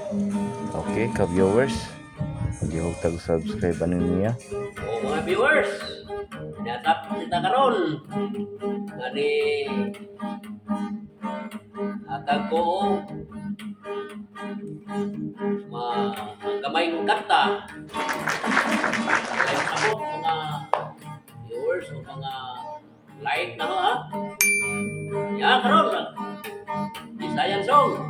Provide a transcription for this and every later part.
Okay, ka-viewers. Mag-ihog tag-subscribe ano niya. O mga viewers, natap kita karon. Ani atag ko gamay ng kanta. Ay abot mga viewers o mga like na ha. Ya karon. Bisayan song.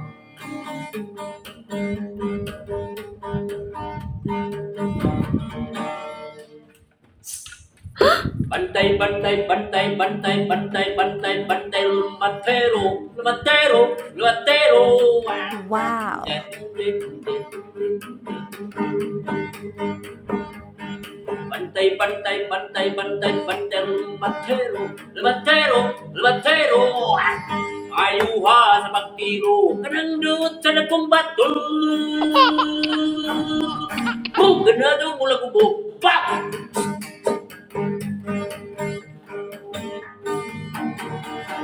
Bantay, bantay, bantay, bantay, bantay, bantay, bantay, lumatero, lumatero, lumatero. Wow. Bantay, bantay, bantay, bantay, bantay, lumatero, lumatero, lumatero. Ayuha sa pagtiro, kanang duot sa nagkumbato. Boom! Ganado mula kubo. Pak!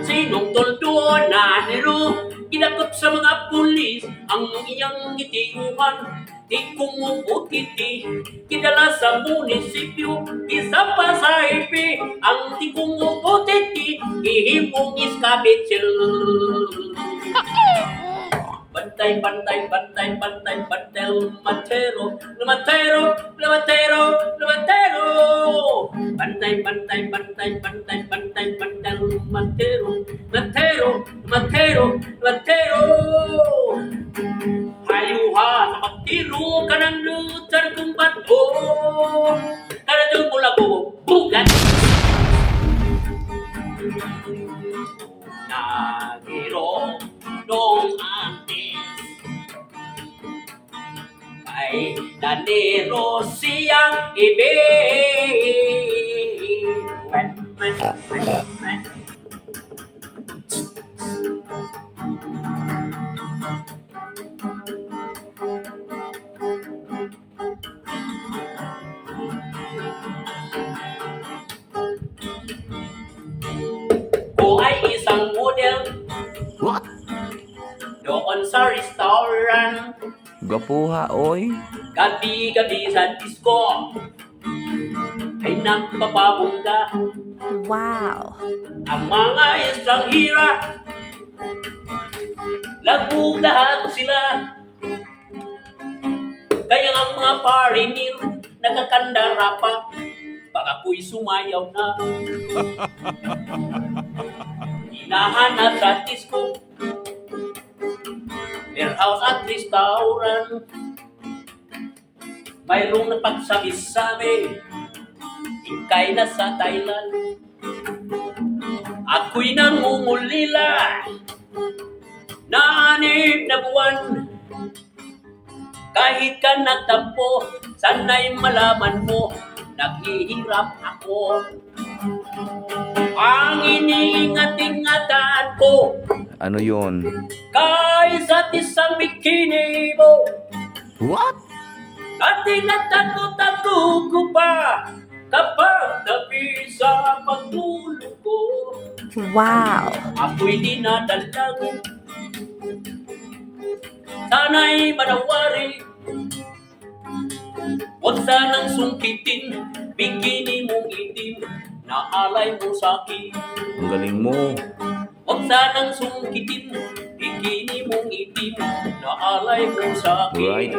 Sinong toldo na niro, kinakot sa mga pulis ang iyang gitiuman. Di kumuputiti, kidala sa munisipyo, isa pa sa IP, ang di kumuputiti, ihimong iskabitsil. Bantay, bantay, bantay, bantay, bantay, lumatero, lumatero, lumatero, lumatero. Bantay, bantay, bantay, bantay, bantay, bantay, lumatero, lumatero, lumatero, lumatero. Ayuha sa pagtiro ka ng lutar kung bato. Karadyo mula ko, bugat. Nagiro dong antes ay nanero siyang ibig. Ko ay isang model. What? Doon sa restaurant, Gapuha, oy. gabi-gabi sa disco, ay nagpapabungga Wow. ang mga estranghira. Lagong lahat sila, kaya ang mga parinir nakakandara pa pag ako'y sumayaw na. Hinahanap sa disco, warehouse at restaurant, mayroong napagsabi-sabi, ikay na sa Thailand. Ako'y nangungulila na 6 na buwan. Kahit ka nagtampo, sana'y malaman mo, naghihirap ako. Ang iniingat-ingatan ko, Ano yon? kaysa't isang bikini mo. What? At tinatakot-takot ko pa kapag tabi sa pagtulog ko. Wow. Ako'y dinadalangin, sana'y manawari. Huwag sanang sungkitin, bikini mong itim na alay mo sa'kin. Ang galing mo. Huwag sanang sungkitin, bikini mong itim na alay mo sa'kin. Right.